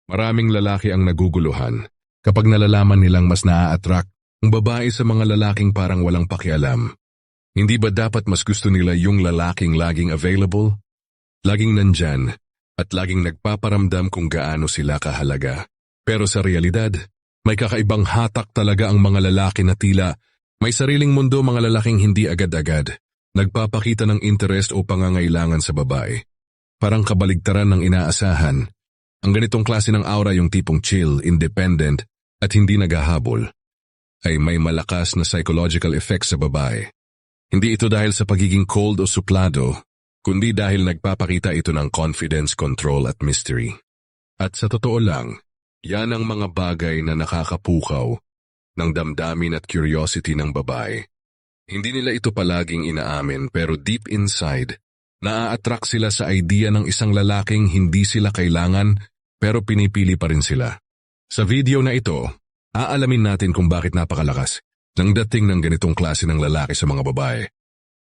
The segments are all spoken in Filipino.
Maraming lalaki ang naguguluhan kapag nalalaman nilang mas naa-attract ang babae sa mga lalaking parang walang pakialam. Hindi ba dapat mas gusto nila yung lalaking laging available, laging nandyan, at laging nagpaparamdam kung gaano sila kahalaga? Pero sa realidad, may kakaibang hatak talaga ang mga lalaki na tila may sariling mundo, mga lalaking hindi agad-agad nagpapakita ng interest o pangangailangan sa babae. Parang kabaligtaran ng inaasahan. Ang ganitong klase ng aura, yung tipong chill, independent, at hindi naghahabol, ay may malakas na psychological effect sa babae. Hindi ito dahil sa pagiging cold o suplado, kundi dahil nagpapakita ito ng confidence, control at mystery. At sa totoo lang, yan ang mga bagay na nakakapukaw ng damdamin at curiosity ng babae. Hindi nila ito palaging inaamin, pero deep inside, naa-attract sila sa idea ng isang lalaking hindi sila kailangan pero pinipili pa rin sila. Sa video na ito, aalamin natin kung bakit napakalakas ng dating ng ganitong klase ng lalaki sa mga babae.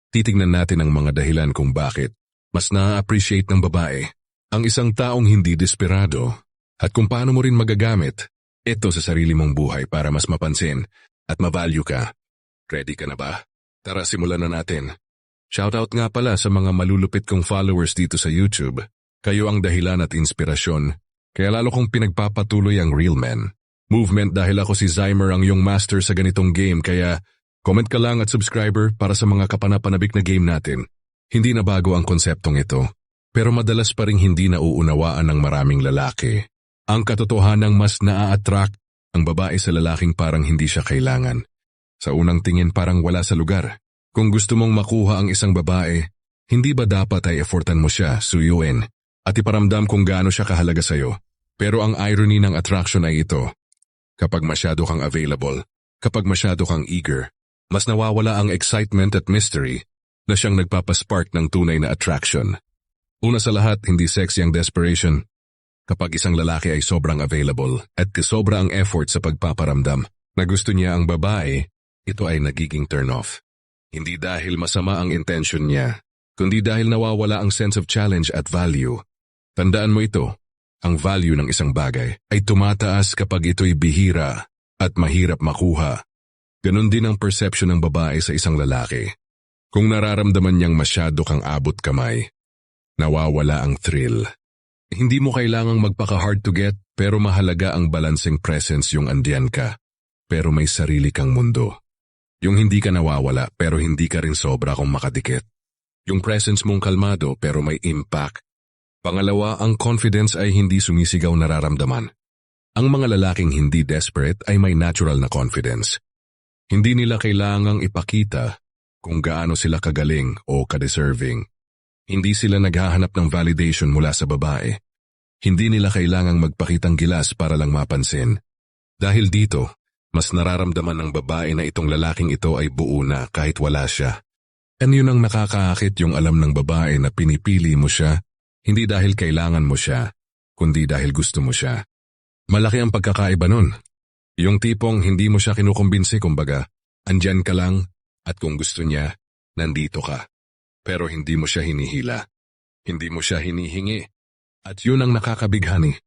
Titingnan natin ang mga dahilan kung bakit mas na-appreciate ng babae ang isang taong hindi desperado at kung paano mo rin magagamit ito sa sarili mong buhay para mas mapansin at ma-value ka. Ready ka na ba? Tara, simulan na natin. Shoutout nga pala sa mga malulupit kong followers dito sa YouTube. Kayo ang dahilan at inspirasyon, kaya lalo kong pinagpapatuloy ang Real Men Movement dahil ako si Zymer ang iyong master sa ganitong game, kaya comment ka lang at subscriber para sa mga kapanapanabik na game natin. Hindi na bago ang konseptong ito, pero madalas pa ring hindi nauunawaan ng maraming lalaki. Ang katotohanang mas naa-attract ang babae sa lalaking parang hindi siya kailangan. Sa unang tingin parang wala sa lugar. Kung gusto mong makuha ang isang babae, hindi ba dapat ay effortan mo siya, suyuin, at iparamdam kung gaano siya kahalaga sa'yo? Pero ang irony ng attraction ay ito. Kapag masyado kang available, kapag masyado kang eager, mas nawawala ang excitement at mystery na siyang nagpapaspark ng tunay na attraction. Una sa lahat, hindi sexy ang desperation. Kapag isang lalaki ay sobrang available at sobra ang effort sa pagpaparamdam na gusto niya ang babae, ito ay nagiging turn-off. Hindi dahil masama ang intention niya, kundi dahil nawawala ang sense of challenge at value. Tandaan mo ito, ang value ng isang bagay ay tumataas kapag ito'y bihira at mahirap makuha. Ganon din ang perception ng babae sa isang lalaki. Kung nararamdaman niyang masyado kang abot kamay, nawawala ang thrill. Hindi mo kailangang magpaka-hard to get, pero mahalaga ang balancing presence, yung andiyan ka, pero may sarili kang mundo. Yung hindi ka nawawala pero hindi ka rin sobra kung makadikit. Yung presence mong kalmado pero may impact. Pangalawa, ang confidence ay hindi sumisigaw nararamdaman. Ang mga lalaking hindi desperate ay may natural na confidence. Hindi nila kailangang ipakita kung gaano sila kagaling o kadeserving. Hindi sila naghahanap ng validation mula sa babae. Hindi nila kailangang magpakitang gilas para lang mapansin. Dahil dito, mas nararamdaman ng babae na itong lalaking ito ay buo na kahit wala siya. And yun ang nakakaakit, yung alam ng babae na pinipili mo siya, hindi dahil kailangan mo siya, kundi dahil gusto mo siya. Malaki ang pagkakaiba nun. Yung tipong hindi mo siya kinukumbinsi, kumbaga, andyan ka lang, at kung gusto niya, nandito ka. Pero hindi mo siya hinihila. Hindi mo siya hinihingi. At yun ang nakakabighani.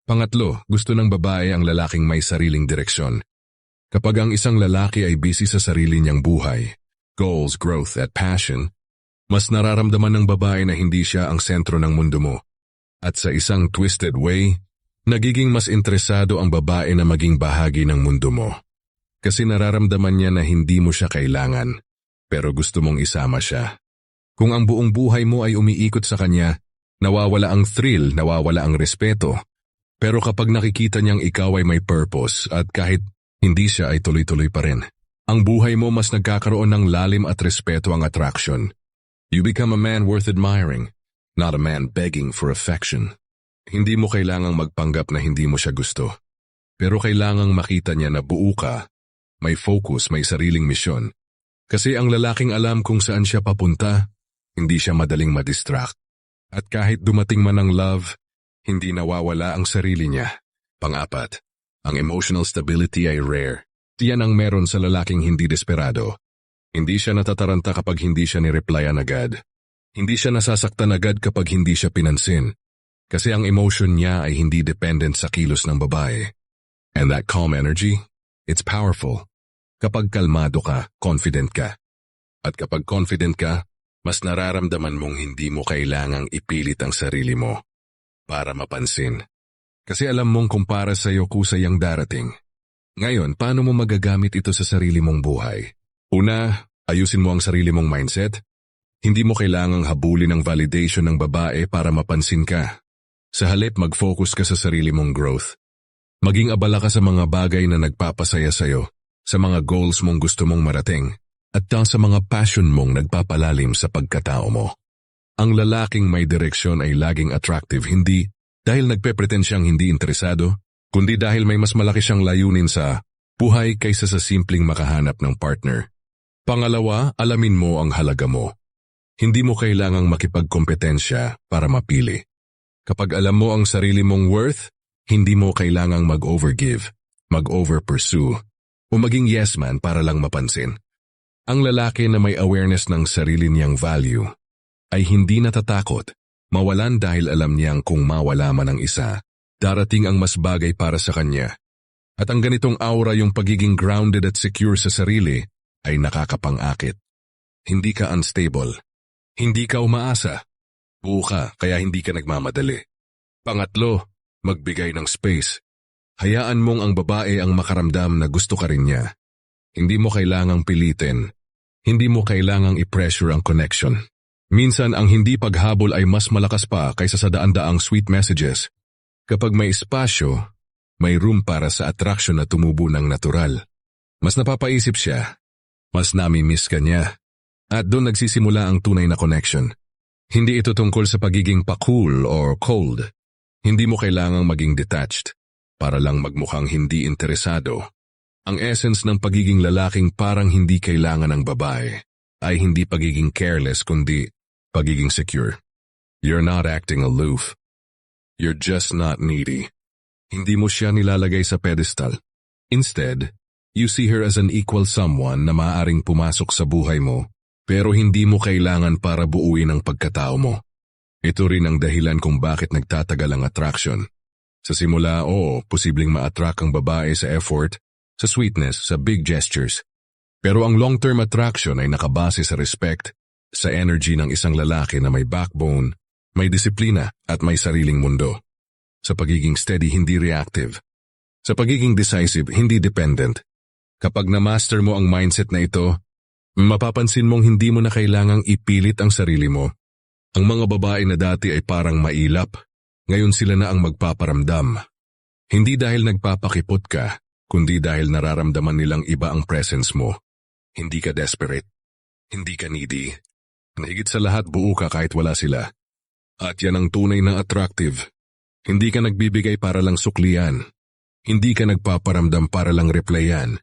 Pangatlo, gusto ng babae ang lalaking may sariling direksyon. Kapag ang isang lalaki ay busy sa sarili niyang buhay, goals, growth at passion, mas nararamdaman ng babae na hindi siya ang sentro ng mundo mo. At sa isang twisted way, nagiging mas interesado ang babae na maging bahagi ng mundo mo. Kasi nararamdaman niya na hindi mo siya kailangan, pero gusto mong isama siya. Kung ang buong buhay mo ay umiikot sa kanya, nawawala ang thrill, nawawala ang respeto. Pero kapag nakikita niyang ikaw ay may purpose at kahit hindi siya ay tuloy-tuloy pa rin, ang buhay mo mas nagkakaroon ng lalim at respeto ang attraction. You become a man worth admiring, not a man begging for affection. Hindi mo kailangang magpanggap na hindi mo siya gusto. Pero kailangang makita niya na buo ka, may focus, may sariling misyon. Kasi ang lalaking alam kung saan siya papunta, hindi siya madaling madistract. At kahit dumating man ang love, hindi nawawala ang sarili niya. Pang-apat, ang emotional stability ay rare. Tiyan ang meron sa lalaking hindi desperado. Hindi siya natataranta kapag hindi siya nireplyan agad. Hindi siya nasasaktan agad kapag hindi siya pinansin. Kasi ang emotion niya ay hindi dependent sa kilos ng babae. And that calm energy, it's powerful. Kapag kalmado ka, confident ka. At kapag confident ka, mas nararamdaman mong hindi mo kailangang ipilit ang sarili mo para mapansin. Kasi alam mong kung para sa'yo kusay ang darating. Ngayon, paano mo magagamit ito sa sarili mong buhay? Una, ayusin mo ang sarili mong mindset. Hindi mo kailangang habulin ang validation ng babae para mapansin ka. Sa halip, mag-focus ka sa sarili mong growth. Maging abala ka sa mga bagay na nagpapasaya sa'yo, sa mga goals mong gusto mong marating, at sa mga passion mong nagpapalalim sa pagkatao mo. Ang lalaking may direksyon ay laging attractive hindi dahil nagpe-pretend siyang hindi interesado, kundi dahil may mas malaki siyang layunin sa buhay kaysa sa simpleng makahanap ng partner. Pangalawa, alamin mo ang halaga mo. Hindi mo kailangang makipagkompetensya para mapili. Kapag alam mo ang sarili mong worth, hindi mo kailangang mag-overgive, mag-overpursue, o maging yes man para lang mapansin. Ang lalaki na may awareness ng sarili niyang value ay hindi natatakot, mawalan dahil alam niyang kung mawala man ang isa, darating ang mas bagay para sa kanya. At ang ganitong aura yung pagiging grounded at secure sa sarili ay nakakapang-akit. Hindi ka unstable. Hindi ka umaasa. Buo ka kaya hindi ka nagmamadali. Pangatlo, magbigay ng space. Hayaan mong ang babae ang makaramdam na gusto ka rin niya. Hindi mo kailangang pilitin. Hindi mo kailangang i-pressure ang connection. Minsan ang hindi paghabol ay mas malakas pa kaysa sa daan-daang sweet messages. Kapag may espasyo, may room para sa attraction na tumubo ng natural. Mas napapaisip siya. Mas nami-miss ka niya. At doon nagsisimula ang tunay na connection. Hindi ito tungkol sa pagiging pa-cool or cold. Hindi mo kailangang maging detached para lang magmukhang hindi interesado. Ang essence ng pagiging lalaking parang hindi kailangan ng babae ay hindi pagiging careless kundi pagiging secure. You're not acting aloof. You're just not needy. Hindi mo siya nilalagay sa pedestal. Instead, you see her as an equal someone na maaaring pumasok sa buhay mo pero hindi mo kailangan para buuin ang pagkatao mo. Ito rin ang dahilan kung bakit nagtatagal ang attraction. Sa simula, posibleng ma-attract ang babae sa effort, sa sweetness, sa big gestures. Pero ang long-term attraction ay nakabase sa respect, sa energy ng isang lalaki na may backbone, may disiplina at may sariling mundo. Sa pagiging steady, hindi reactive. Sa pagiging decisive, hindi dependent. Kapag na-master mo ang mindset na ito, mapapansin mong hindi mo na kailangang ipilit ang sarili mo. Ang mga babae na dati ay parang mailap, ngayon sila na ang magpaparamdam. Hindi dahil nagpapakipot ka, kundi dahil nararamdaman nilang iba ang presence mo. Hindi ka desperate. Hindi ka needy. Nahigit sa lahat buo ka kahit wala sila. At yan ang tunay na attractive. Hindi ka nagbibigay para lang suklian. Hindi ka nagpaparamdam para lang replyan.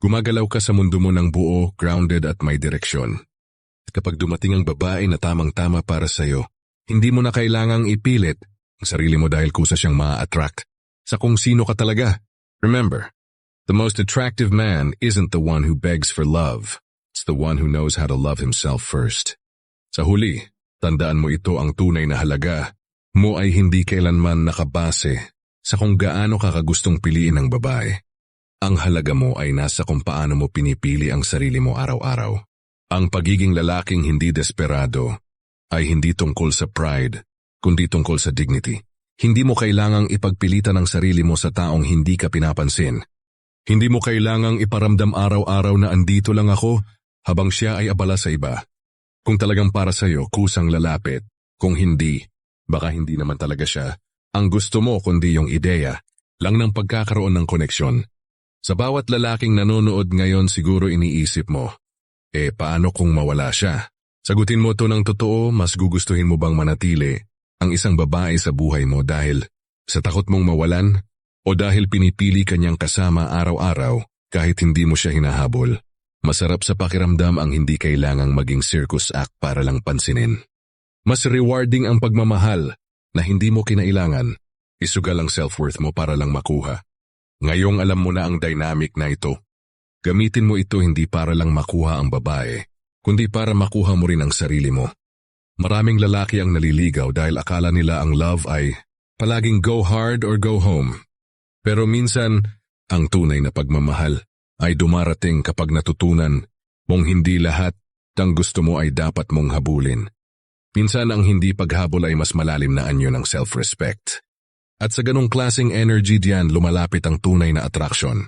Gumagalaw ka sa mundo mo ng buo, grounded at may direksyon. At kapag dumating ang babae na tamang-tama para sa'yo, hindi mo na kailangang ipilit ang sarili mo dahil kusa siyang ma-attract sa kung sino ka talaga. Remember, the most attractive man isn't the one who begs for love. It's the one who knows how to love himself first. Sa huli, tandaan mo ito ang tunay na halaga mo ay hindi kailanman nakabase sa kung gaano ka kagustong piliin ng babae. Ang halaga mo ay nasa kung paano mo pinipili ang sarili mo araw-araw. Ang pagiging lalaking hindi desperado ay hindi tungkol sa pride, kundi tungkol sa dignity. Hindi mo kailangang ipagpilitan ang sarili mo sa taong hindi ka pinapansin. Hindi mo kailangang iparamdam araw-araw na andito lang ako habang siya ay abala sa iba. Kung talagang para sa'yo, kusang lalapit. Kung hindi, baka hindi naman talaga siya. Ang gusto mo kundi yung ideya lang ng pagkakaroon ng koneksyon. Sa bawat lalaking nanonood ngayon siguro iniisip mo, paano kung mawala siya? Sagutin mo to ng totoo, mas gugustuhin mo bang manatili ang isang babae sa buhay mo dahil sa takot mong mawalan o dahil pinipili kanyang kasama araw-araw kahit hindi mo siya hinahabol? Masarap sa pakiramdam ang hindi kailangang maging circus act para lang pansinin. Mas rewarding ang pagmamahal na hindi mo kinailangan. Isugal ang self-worth mo para lang makuha. Ngayong alam mo na ang dynamic na ito. Gamitin mo ito hindi para lang makuha ang babae, kundi para makuha mo rin ang sarili mo. Maraming lalaki ang naliligaw dahil akala nila ang love ay palaging go hard or go home. Pero minsan, ang tunay na pagmamahal ay dumarating kapag natutunan mong hindi lahat ng gusto mo ay dapat mong habulin. Minsan ang hindi paghabol ay mas malalim na anyo ng self-respect. At sa ganong klaseng energy diyan lumalapit ang tunay na attraction.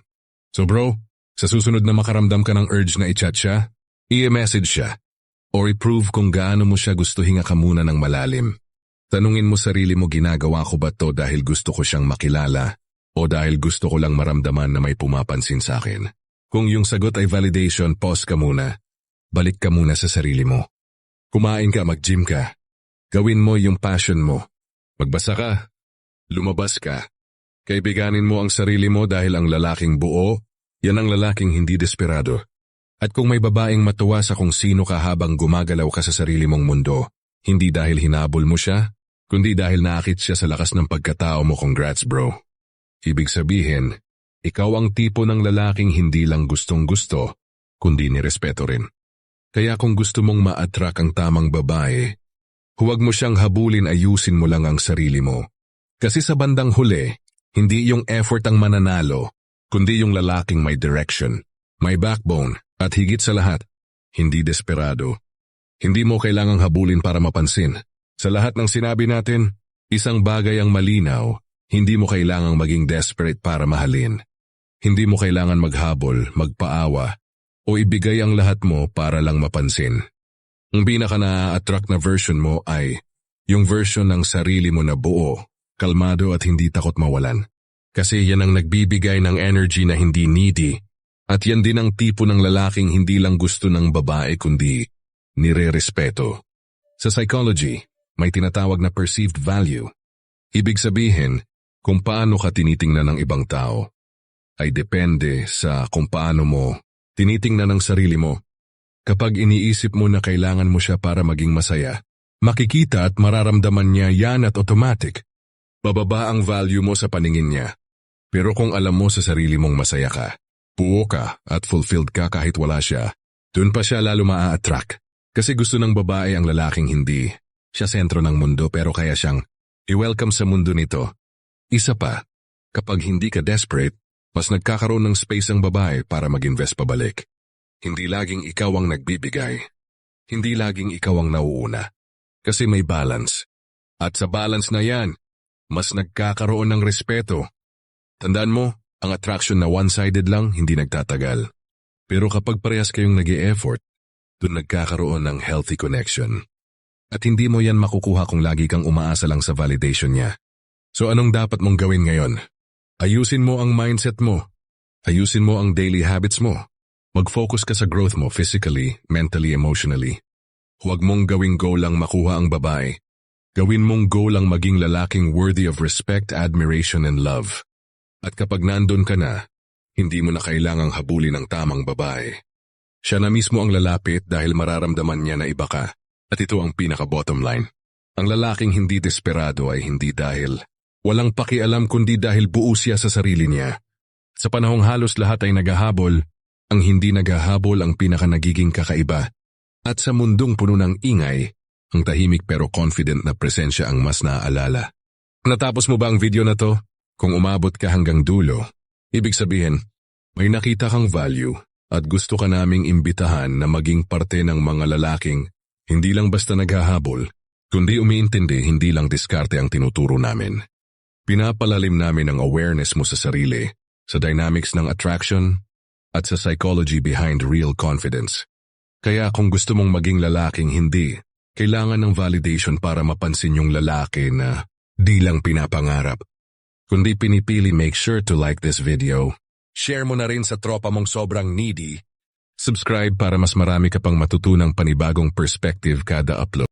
So bro, sa susunod na makaramdam ka ng urge na i-chat siya, i-message siya, or i-prove kung gaano mo siya gusto hinga ka muna ng malalim. Tanungin mo sarili mo, ginagawa ko ba to dahil gusto ko siyang makilala o dahil gusto ko lang maramdaman na may pumapansin sa akin? Kung yung sagot ay validation, pause ka muna. Balik ka muna sa sarili mo. Kumain ka, mag-gym ka. Gawin mo yung passion mo. Magbasa ka. Lumabas ka. Kaibiganin mo ang sarili mo dahil ang lalaking buo, yan ang lalaking hindi desperado. At kung may babaeng matuwa sa kung sino ka habang gumagalaw ka sa sarili mong mundo, hindi dahil hinabol mo siya, kundi dahil naakit siya sa lakas ng pagkatao mo, congrats bro. Ibig sabihin, ikaw ang tipo ng lalaking hindi lang gustong-gusto, kundi nirespeto rin. Kaya kung gusto mong ma-attract ang tamang babae, huwag mo siyang habulin, ayusin mo lang ang sarili mo. Kasi sa bandang huli, hindi yung effort ang mananalo, kundi yung lalaking may direction, may backbone, at higit sa lahat, hindi desperado. Hindi mo kailangang habulin para mapansin. Sa lahat ng sinabi natin, isang bagay ang malinaw, hindi mo kailangang maging desperate para mahalin. Hindi mo kailangan maghabol, magpaawa, o ibigay ang lahat mo para lang mapansin. Ang pinaka na-attract na version mo ay yung version ng sarili mo na buo, kalmado at hindi takot mawalan. Kasi yan ang nagbibigay ng energy na hindi needy. At yan din ang tipo ng lalaking hindi lang gusto ng babae kundi nire-respeto. Sa psychology, may tinatawag na perceived value. Ibig sabihin, kung paano ka tinitingnan ng ibang tao, ay depende sa kung paano mo tinitingnan ng sarili mo. Kapag iniisip mo na kailangan mo siya para maging masaya, makikita at mararamdaman niya yan at automatic. Bababa ang value mo sa paningin niya. Pero kung alam mo sa sarili mong masaya ka, buo ka at fulfilled ka kahit wala siya, dun pa siya lalo maa-attract. Kasi gusto ng babae ang lalaking hindi siya sentro ng mundo pero kaya siyang i-welcome sa mundo nito. Isa pa, kapag hindi ka desperate, mas nagkakaroon ng space ang babae para mag-invest pabalik. Hindi laging ikaw ang nagbibigay. Hindi laging ikaw ang nauuna. Kasi may balance. At sa balance na yan, mas nagkakaroon ng respeto. Tandaan mo, ang attraction na one-sided lang hindi nagtatagal. Pero kapag parehas kayong nag-e-effort, dun nagkakaroon ng healthy connection. At hindi mo yan makukuha kung lagi kang umaasa lang sa validation niya. So anong dapat mong gawin ngayon? Ayusin mo ang mindset mo. Ayusin mo ang daily habits mo. Mag-focus ka sa growth mo physically, mentally, emotionally. Huwag mong gawing goal lang makuha ang babae. Gawin mong goal lang maging lalaking worthy of respect, admiration, and love. At kapag nandun ka na, hindi mo na kailangang habulin ang tamang babae. Siya na mismo ang lalapit dahil mararamdaman niya na iba ka. At ito ang pinaka-bottom line. Ang lalaking hindi desperado ay hindi dahil walang pakialam kundi dahil buo siya sa sarili niya. Sa panahong halos lahat ay naghahabol, ang hindi naghahabol ang pinaka-nagiging kakaiba. At sa mundong puno ng ingay, ang tahimik pero confident na presensya ang mas naaalala. Natapos mo ba ang video na to? Kung umabot ka hanggang dulo, ibig sabihin, may nakita kang value at gusto ka naming imbitahan na maging parte ng mga lalaking hindi lang basta naghahabol, kundi umiintindi hindi lang diskarte ang tinuturo namin. Pinapalalim namin ang awareness mo sa sarili, sa dynamics ng attraction, at sa psychology behind real confidence. Kaya kung gusto mong maging lalaking hindi, kailangan ng validation para mapansin yung lalaki na di lang pinapangarap, kundi pinipili. Make sure to like this video. Share mo na rin sa tropa mong sobrang needy. Subscribe para mas marami ka pang matutunang panibagong perspective kada upload.